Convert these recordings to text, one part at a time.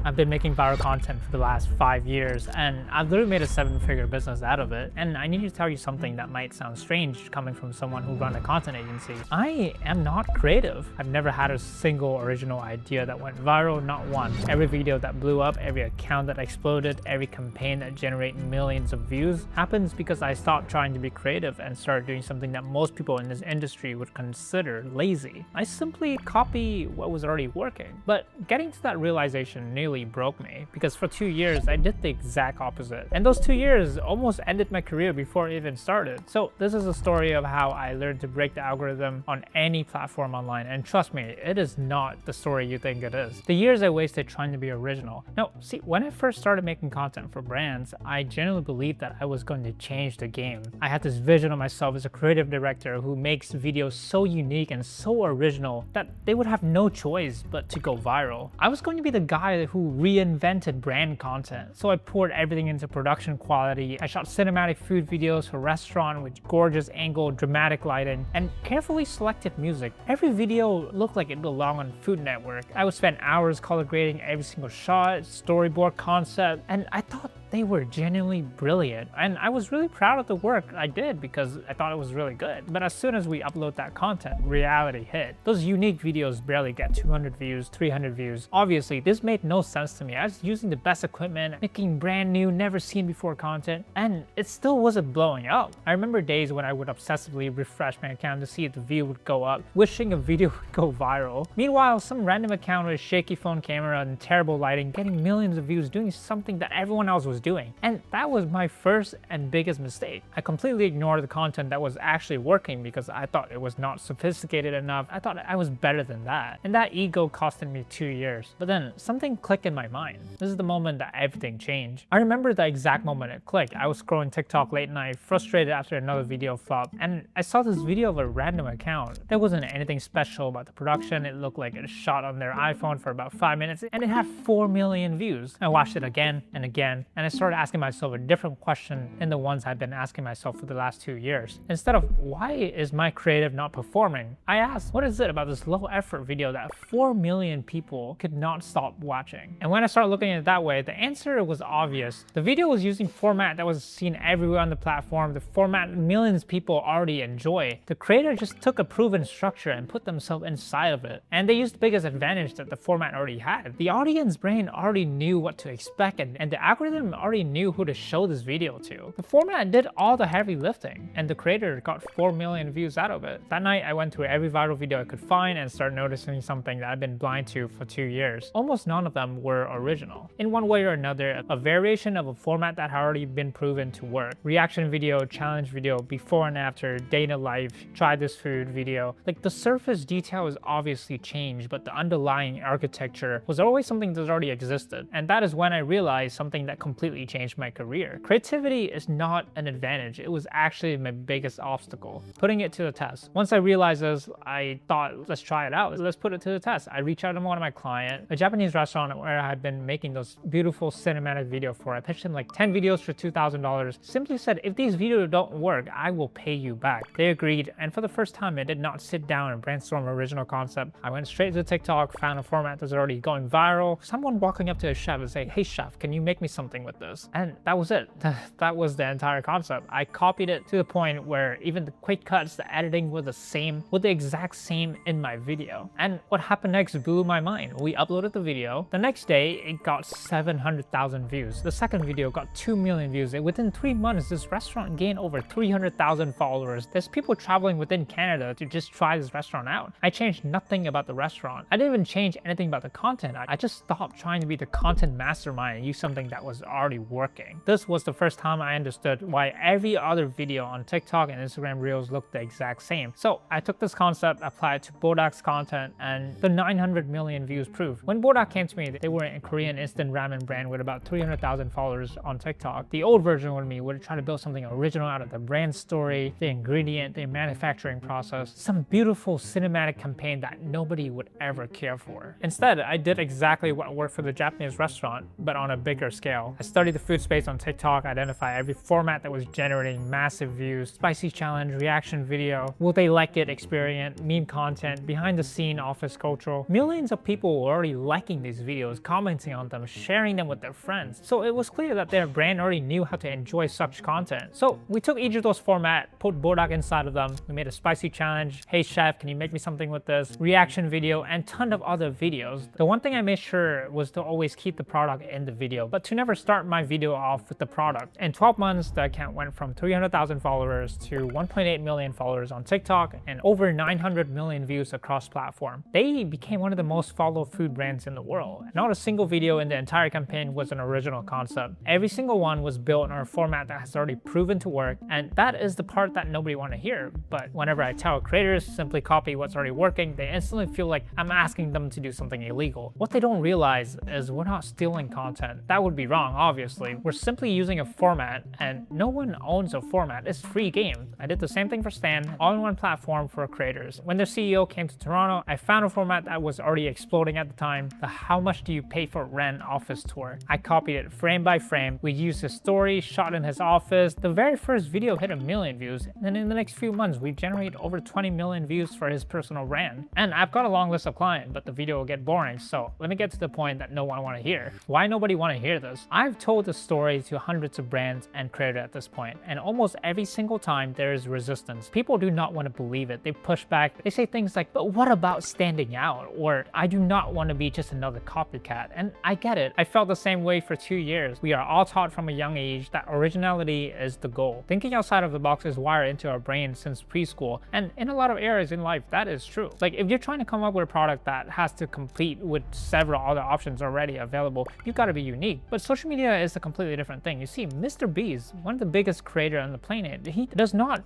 I've been making viral content for the last 5 years, and I've literally made a 7-figure business out of it. And I need to tell you something that might sound strange coming from someone who runs a content agency. I am not creative. I've never had a single original idea that went viral, not one. Every video that blew up, every account that exploded, every campaign that generated millions of views happens because I stopped trying to be creative and started doing something that most people in this industry would consider lazy. I simply copy what was already working. But getting to that realization nearly broke me, because for 2 years I did the exact opposite. And those 2 years almost ended my career before it even started. So this is a story of how I learned to break the algorithm on any platform online, and trust me, it is not the story you think it is. The years I wasted trying to be original. Now, see, when I first started making content for brands, I genuinely believed that I was going to change the game. I had this vision of myself as a creative director who makes videos so unique and so original that they would have no choice but to go viral. I was going to be the guy who reinvented brand content, so I poured everything into production quality. I shot cinematic food videos for restaurants with gorgeous angle, dramatic lighting, and carefully selected music. Every video looked like it belonged on Food Network. I would spend hours color grading every single shot, storyboard concept, and I thought they were genuinely brilliant. And I was really proud of the work I did because I thought it was really good. But as soon as we upload that content, reality hit. Those unique videos barely get 200 views, 300 views. Obviously, this made no sense to me. I was using the best equipment, making brand new, never seen before content, and it still wasn't blowing up. I remember days when I would obsessively refresh my account to see if the view would go up, wishing a video would go viral. Meanwhile, some random account with a shaky phone camera and terrible lighting getting millions of views doing something that everyone else was doing. And that was my first and biggest mistake. I completely ignored the content that was actually working because I thought it was not sophisticated enough. I thought I was better than that. And that ego costed me 2 years. But then something clicked in my mind. This is the moment that everything changed. I remember the exact moment it clicked. I was scrolling TikTok late night, frustrated after another video flopped, and I saw this video of a random account. There wasn't anything special about the production. It looked like it was shot on their iPhone for about 5 minutes, and it had 4 million views. I watched it again and again, and I started asking myself a different question than the ones I've been asking myself for the last 2 years. Instead of why is my creative not performing, I asked, what is it about this low effort video that 4 million people could not stop watching? And when I started looking at it that way, the answer was obvious. The video was using format that was seen everywhere on the platform, the format millions of people already enjoy. The creator just took a proven structure and put themselves inside of it. And they used the biggest advantage that the format already had. The audience brain already knew what to expect, and the algorithm already knew who to show this video to. The format did all the heavy lifting, and the creator got 4 million views out of it. That night, I went through every viral video I could find and started noticing something that I've been blind to for 2 years. Almost none of them were original. In one way or another, a variation of a format that had already been proven to work. Reaction video, challenge video, before and after, day in a life, try this food video. Like, the surface detail is obviously changed, but the underlying architecture was always something that already existed. And that is when I realized something that completely changed my career. Creativity is not an advantage. It was actually my biggest obstacle. Putting it to the test. Once I realized this, I thought, let's try it out. Let's put it to the test. I reached out to one of my clients, a Japanese restaurant where I had been making those beautiful cinematic videos for. I pitched him like 10 videos for $2,000. Simply said, if these videos don't work, I will pay you back. They agreed, and for the first time, I did not sit down and brainstorm an original concept. I went straight to TikTok, found a format that's already going viral. Someone walking up to a chef and say, hey chef, can you make me something with this? And that was it. That was the entire concept. I copied it to the point where even the quick cuts, the editing were the exact same in my video. And what happened next blew my mind. We uploaded the video. The next day, it got 700,000 views. The second video got 2 million views. And within 3 months, this restaurant gained over 300,000 followers. There's people traveling within Canada to just try this restaurant out. I changed nothing about the restaurant. I didn't even change anything about the content. I just stopped trying to be the content mastermind and use something that was already working. This was the first time I understood why every other video on TikTok and Instagram Reels looked the exact same. So I took this concept, applied it to Bodak's content, and the 900 million views proved. When Bodak came to me, they were a Korean instant ramen brand with about 300,000 followers on TikTok. The old version of me would try to build something original out of the brand story, the ingredient, the manufacturing process, some beautiful cinematic campaign that nobody would ever care for. Instead, I did exactly what worked for the Japanese restaurant, but on a bigger scale. I study the food space on TikTok, identify every format that was generating massive views, spicy challenge, reaction video, will they like it experience, meme content, behind the scene office cultural. Millions of people were already liking these videos, commenting on them, sharing them with their friends. So it was clear that their brand already knew how to enjoy such content. So we took each of those formats, put Bodak inside of them. We made a spicy challenge, hey chef, can you make me something with this, reaction video, and ton of other videos. The one thing I made sure was to always keep the product in the video, but to never start my video off with the product. In 12 months, the account went from 300,000 followers to 1.8 million followers on TikTok and over 900 million views across platform. They became one of the most followed food brands in the world. Not a single video in the entire campaign was an original concept. Every single one was built on a format that has already proven to work, and that is the part that nobody want to hear. But whenever I tell creators simply copy what's already working, they instantly feel like I'm asking them to do something illegal. What they don't realize is we're not stealing content. That would be wrong, obviously. We're simply using a format, and no one owns a format. It's free game. I did the same thing for Stan, all-in-one platform for creators. When their CEO came to Toronto, I found a format that was already exploding at the time, the how much do you pay for rent office tour. I copied it frame by frame. We used his story, shot in his office. The very first video hit 1 million views, and in the next few months, we've generated over 20 million views for his personal brand. And I've got a long list of clients, but the video will get boring, so let me get to the point that no one want to hear. Why nobody want to hear this? I've told the story to hundreds of brands and creators at this point, and almost every single time there is resistance. People do not want to believe it. They push back. They say things like, but what about standing out? Or I do not want to be just another copycat. And I get it. I felt the same way for 2 years. We are all taught from a young age that originality is the goal. Thinking outside of the box is wired into our brain since preschool, and in a lot of areas in life that is true. Like if you're trying to come up with a product that has to compete with several other options already available, you've got to be unique. But social media is a completely different thing. You see, Mr. Beast, one of the biggest creators on the planet, he does not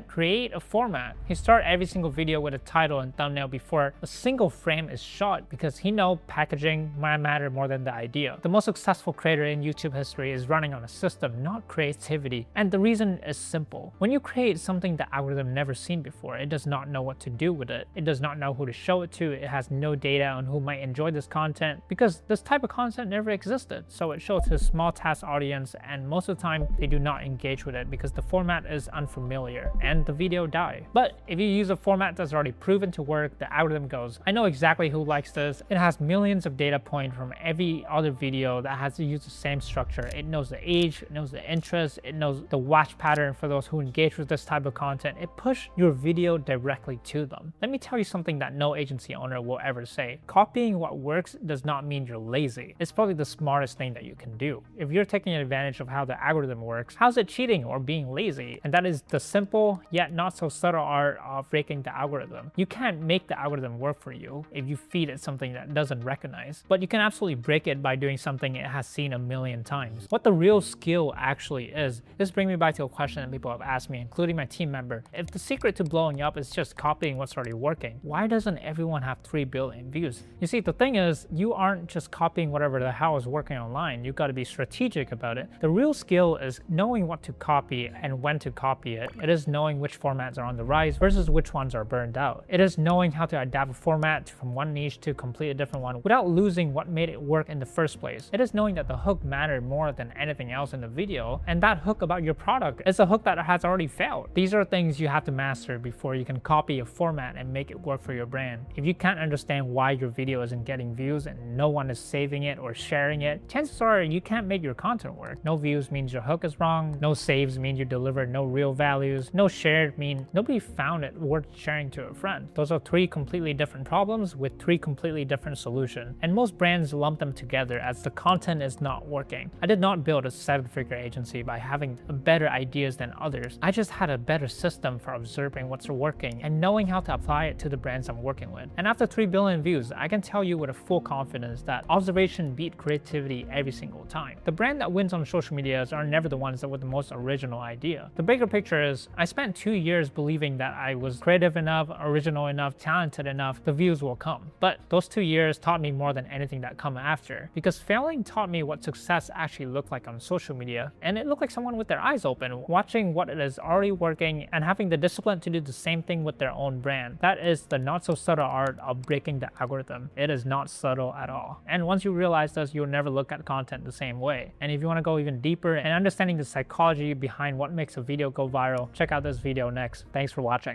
create a format. He starts every single video with a title and thumbnail before a single frame is shot because he knows packaging might matter more than the idea. The most successful creator in YouTube history is running on a system, not creativity. And the reason is simple. When you create something the algorithm never seen before, it does not know what to do with it. It does not know who to show it to. It has no data on who might enjoy this content because this type of content never existed. So it shows to a small task audience, and most of the time they do not engage with it because the format is unfamiliar and the video die. But if you use a format that's already proven to work, the algorithm goes, I know exactly who likes this. It has millions of data points from every other video that has to use the same structure. It knows the age, it knows the interest, it knows the watch pattern for those who engage with this type of content. It pushes your video directly to them. Let me tell you something that no agency owner will ever say. Copying what works does not mean you're lazy. It's probably the smartest thing that you can do. If you're taking advantage of how the algorithm works, how's it cheating or being lazy? And that is the simple yet not so subtle art of breaking the algorithm. You can't make the algorithm work for you if you feed it something that doesn't recognize, but you can absolutely break it by doing something it has seen 1 million times. What the real skill actually is, this brings me back to a question that people have asked me, including my team member. If the secret to blowing up is just copying what's already working, why doesn't everyone have 3 billion views? You see, the thing is, you aren't just copying whatever the hell is working online. You've got to be strategic about it. The real skill is knowing what to copy and when to copy it. It is knowing which formats are on the rise versus which ones are burned out. It is knowing how to adapt a format from one niche to complete a different one without losing what made it work in the first place. It is knowing that the hook mattered more than anything else in the video, and that hook about your product is a hook that has already failed. These are things you have to master before you can copy a format and make it work for your brand. If you can't understand why your video isn't getting views and no one is saving it or sharing it, chances are you can't make your content work. No views means your hook is wrong, no saves mean you delivered no real values, no shared mean nobody found it worth sharing to a friend. Those are 3 completely different problems with 3 completely different solutions, and most brands lump them together as the content is not working. I did not build a 7-figure agency by having better ideas than others. I just had a better system for observing what's working and knowing how to apply it to the brands I'm working with. And after 3 billion views, I can tell you with a full confidence that observation beat creativity every single time. The brand that wins on social media are never the ones that with the most original idea. The bigger picture is, I spent 2 years believing that I was creative enough, original enough, talented enough, the views will come. But those 2 years taught me more than anything that come after, because failing taught me what success actually looked like on social media, and it looked like someone with their eyes open, watching what it is already working and having the discipline to do the same thing with their own brand. That is the not so subtle art of breaking the algorithm. It is not subtle at all. And once you realize this, you'll never look at content content the same way. And if you want to go even deeper and understanding the psychology behind what makes a video go viral, check out this video next. Thanks for watching.